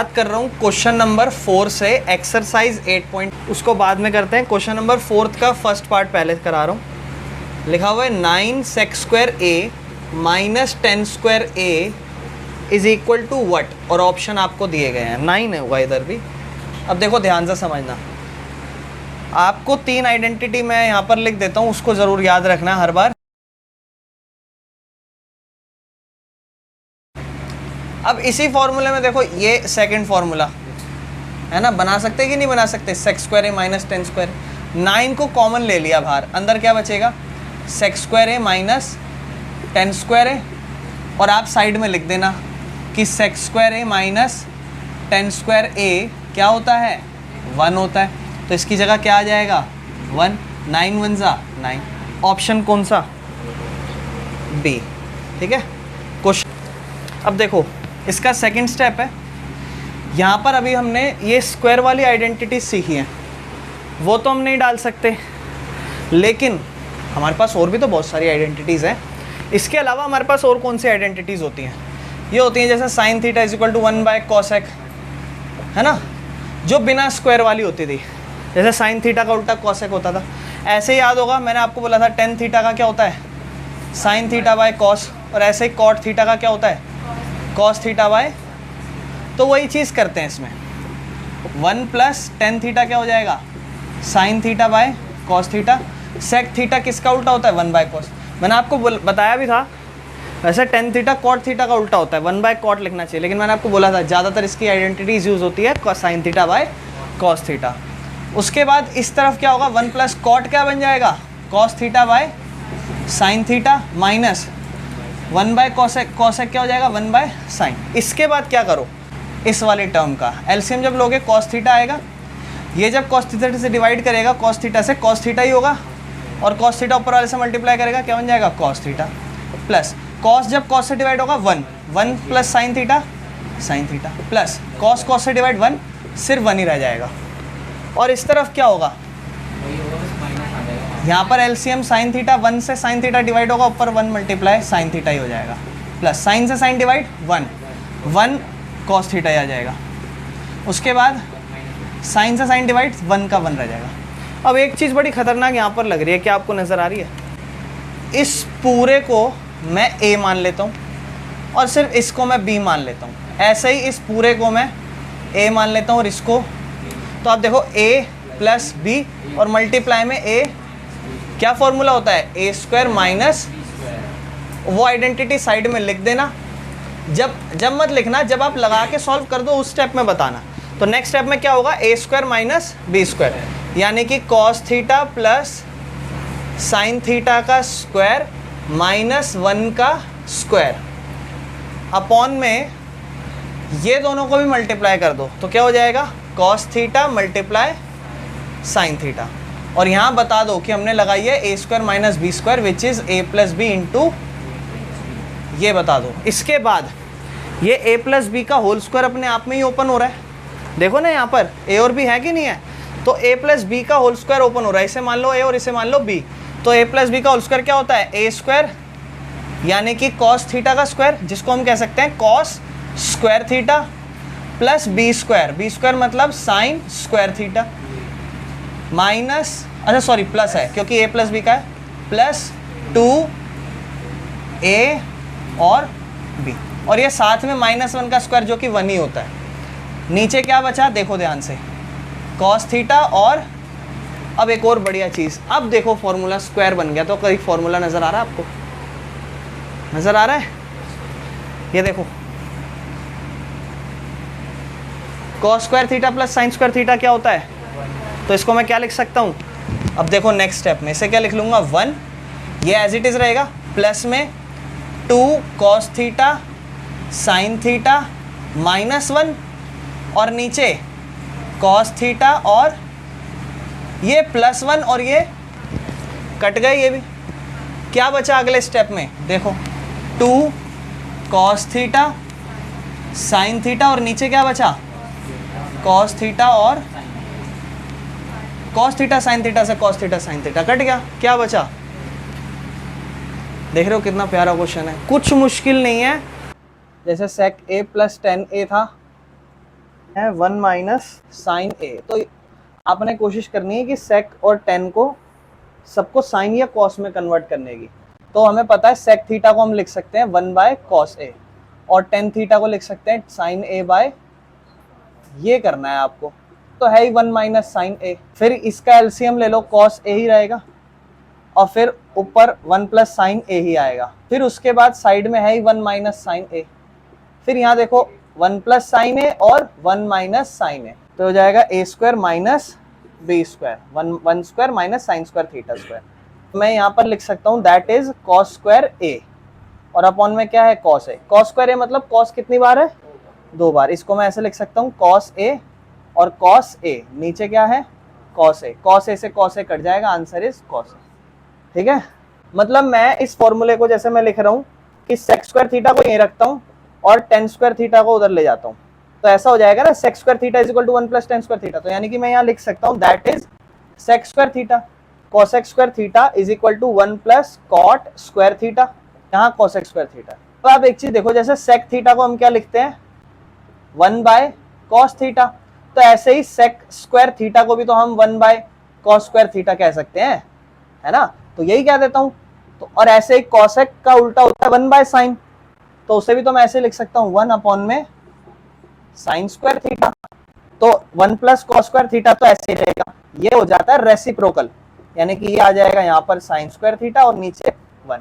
बात कर रहा हूँ क्वेश्चन नंबर 4 से, एक्सरसाइज 8 पॉइंट, उसको बाद में करते हैं। क्वेश्चन नंबर 4 का फर्स्ट पार्ट पहले करा रहा हूँ। लिखा हुआ है 9 sec square a minus 10 square a is equal to what, और ऑप्शन आपको दिए गए हैं। 9 है हुआ इधर भी। अब देखो ध्यान से समझना, आपको 3 आइडेंटिटी मैं यहाँ पर लिख देता हूँ, उसको ज़रूर याद रखना हर बार। अब इसी फॉर्मूले में देखो, ये सेकंड फॉर्मूला है ना, बना सकते कि नहीं बना सकते, सेक स्क्वायर ए माइनस 10 स्क्वायर। 9 को कॉमन ले लिया बाहर, अंदर क्या बचेगा, sec square A minus 10 square a, और आप साइड में लिख देना कि सेक स्क्वायर ए माइनस 10 स्क्वायर ए क्या होता है, 1 होता है। तो इसकी जगह क्या आ जाएगा, 1। 9 1 जा 9, ऑप्शन कौन सा, बी। ठीक है क्वेश्चन। अब देखो इसका सेकंड स्टेप है, यहाँ पर अभी हमने ये स्क्वायर वाली आइडेंटिटी सीखी है, वो तो हम नहीं डाल सकते, लेकिन हमारे पास और भी तो बहुत सारी आइडेंटिटीज़ हैं। इसके अलावा हमारे पास और कौन सी आइडेंटिटीज़ होती हैं, ये होती हैं जैसे sine theta is equal to 1 by cosec, है ना, जो बिना स्क्वायर वाली होती थी, जैसे साइन थीटा का उल्टा कॉसेक होता था। ऐसे याद होगा, मैंने आपको बोला था टेन थीटा का क्या होता है, साइन थीटा बाय कॉस, और ऐसे ही कॉट थीटा का क्या होता है, कॉस थीटा बाय। तो वही चीज़ करते हैं इसमें, 1 प्लस टेन थीटा क्या हो जाएगा, sine theta by cos theta. Sec theta किसका उल्टा होता है, 1 बाय कॉस। मैंने आपको बताया भी था, वैसे टेन थीटा कॉट थीटा का उल्टा होता है, 1 बाय कॉट लिखना चाहिए, लेकिन मैंने आपको बोला था ज़्यादातर इसकी आइडेंटिटीज यूज़ होती है sign theta by cos theta. उसके बाद इस तरफ क्या होगा, 1 प्लस कॉट क्या बन जाएगा, cos theta by sine theta, minus 1 by cosec, cosec क्या हो जाएगा, 1 बाय साइन। इसके बाद क्या करो, इस वाले टर्म का एलसीएम जब लोगे कॉस थीटा आएगा, ये जब कॉस थीटा से डिवाइड करेगा कॉस थीटा से, कॉस थीटा ही होगा, और कॉस थीटा ऊपर वाले से मल्टीप्लाई करेगा, क्या बन जाएगा, कॉस थीटा, प्लस कॉस जब कॉस से डिवाइड होगा 1 plus sine theta, sine theta, plus cos cos से डिवाइड 1, सिर्फ 1 ही रह जाएगा। और इस तरफ क्या होगा, यहाँ पर एलसीएम साइन थीटा, 1 से साइन थीटा डिवाइड होगा, ऊपर 1 मल्टीप्लाई साइन थीटा ही हो जाएगा, प्लस साइन से साइन डिवाइड 1 कॉस थीटा ही आ जाएगा। उसके बाद साइन से साइन डिवाइड 1 का 1 रह जाएगा। अब एक चीज़ बड़ी खतरनाक यहाँ पर लग रही है, क्या आपको नज़र आ रही है, इस पूरे को मैं a मान लेता हूँ और सिर्फ इसको मैं b मान लेता हूँ, ऐसे ही इस पूरे को मैं a मान लेता हूँ और इसको, तो आप देखो a प्लस b और मल्टीप्लाई में a, क्या फॉर्मूला होता है, ए स्क्वायर माइनस, वो आइडेंटिटी साइड में लिख देना। जब मत लिखना, जब आप लगा के सॉल्व कर दो उस स्टेप में बताना। तो नेक्स्ट स्टेप में क्या होगा, ए स्क्वायर माइनस बी स्क्वायर, यानी कि cos theta plus sine theta का स्क्वायर माइनस 1 का स्क्वायर, अपॉन में ये दोनों को भी मल्टीप्लाई कर दो, तो क्या हो जाएगा, cos theta multiply sine theta. और यहाँ बता दो कि हमने लगाई है a square minus b square which is a plus b into, ये बता दो। इसके बाद ये ए प्लस बी का होल स्क्वायर अपने आप में ही ओपन हो रहा है, देखो ना यहाँ पर ए और बी है कि नहीं है, तो ए प्लस बी का होल स्क्वायर ओपन हो रहा है, इसे मान लो ए और इसे मान लो बी, तो ए प्लस बी का होल स्क्वायर क्या होता है, ए स्क्वायर यानी कि कॉस थीटा का स्क्वायर, जिसको हम कह सकते हैं cos square theta, plus B square मतलब साइन स्क्वायर थीटा, माइनस, अच्छा सॉरी प्लस है क्योंकि ए प्लस बी का है, प्लस 2a और b, और ये साथ में -1 का स्क्वायर जो कि 1 ही होता है। नीचे क्या बचा, देखो ध्यान से, कॉस थीटा, और अब एक और बढ़िया चीज़, अब देखो फॉर्मूला स्क्वायर बन गया, तो कहीं फॉर्मूला नज़र आ रहा है आपको, नज़र आ रहा है, ये देखो cos square theta plus sign square theta क्या होता है, तो इसको मैं क्या लिख सकता हूँ, अब देखो नेक्स्ट स्टेप में इसे क्या लिख लूँगा, 1, ये एज इट इज़ रहेगा, प्लस में 2 कॉस थीटा साइन थीटा -1, और नीचे कॉस थीटा, और ये +1 और ये कट गए, ये भी क्या बचा अगले स्टेप में, देखो 2 कॉस थीटा साइन थीटा, और नीचे क्या बचा, कॉस थीटा, और कॉस थीटा साइन थीटा से cos theta sine theta cut गया, क्या बचा, देख रहे हो कितना प्यारा क्वेश्चन है, कुछ मुश्किल नहीं है। जैसे सेक a प्लस 10a था, है 1 माइनस साइन ए। तो आपने कोशिश करनी है कि सेक और टेन को सबको साइन या कॉस में कन्वर्ट करने की। तो हमें पता है सेक थीटा को हम लिख सकते हैं 1 बाय कॉस ए और टेन थीटा को लिख सकते हैं साइन ए बाय, ये करना है आपको। तो है ही 1 माइनस साइन ए, फिर इसका एलसीएम ले लो, कॉस ए ही रहेगा और फिर ऊपर 1 प्लस साइन ए ही आएगा। फिर उसके बाद साइड में है ही 1 माइनस साइन ए, फिर यहाँ देखो 1 प्लस साइन ए और 1 माइनस साइन ए, तो हो जाएगा a square minus b square, 1 square minus sine square theta square. मैं यहाँ पर लिख सकता हूँ that is cos square a और अपॉन में क्या है cos a. Cos square a मतलब कॉस कितनी बार है, 2 बार। इसको मैं ऐसे लिख सकता हूँ कॉस ए और कॉस ए, नीचे क्या है कॉस ए, कॉस ए से कॉस ए कट जाएगा, आंसर इज कॉस ए। ठीक है, मतलब मैं इस फॉर्मूले को जैसे मैं लिख रहा हूँ कि सेक स्क्वायर थीटा को यहीं रखता हूँ और टेन स्क्वायर थीटा को उधर ले जाता हूँ, तो ऐसा हो जाएगा ना sec square theta is equal to 1 plus tan square theta. तो यानी कि मैं यहाँ लिख सकता हूँ that is sec square theta cosec square theta is equal to 1 plus cot square theta, यहाँ कॉसेक स्क्वायर थीटा। तो आप एक चीज देखो, जैसे सेक थीटा को हम क्या लिखते हैं 1 बाय कॉस थीटा, तो ऐसे ही सेक स्क्वायर थीटा को भी तो हम 1 बाय कॉस स्क्वायर थीटा कह सकते हैं, है ना। तो यही कह देता हूं। तो और ऐसे ही कॉसेक का उल्टा होता है 1 बाय साइन, तो उसे भी तो मैं ऐसे लिख सकता हूं 1 अपॉन में साइन स्क्वायर थीटा। तो 1 प्लस कॉस स्क्वायर थीटा तो ऐसे ही रहेगा, ये हो जाता है रेसिप्रोकल, यानी कि ये आ जाएगा यहाँ पर साइन स्क्वायर थीटा और नीचे 1।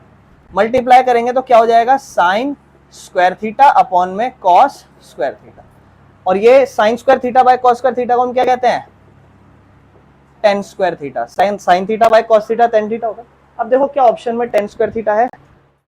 मल्टीप्लाई करेंगे तो क्या हो जाएगा साइन स्क्वायर थीटा अपॉन में कॉस स्क्वायर थीटा। और ये sign square theta by cos square theta को हम क्या कहते हैं ten square theta. Sign theta by cos theta tan theta होगा। अब देखो क्या ऑप्शन में टेन स्क्वायर थीटा है,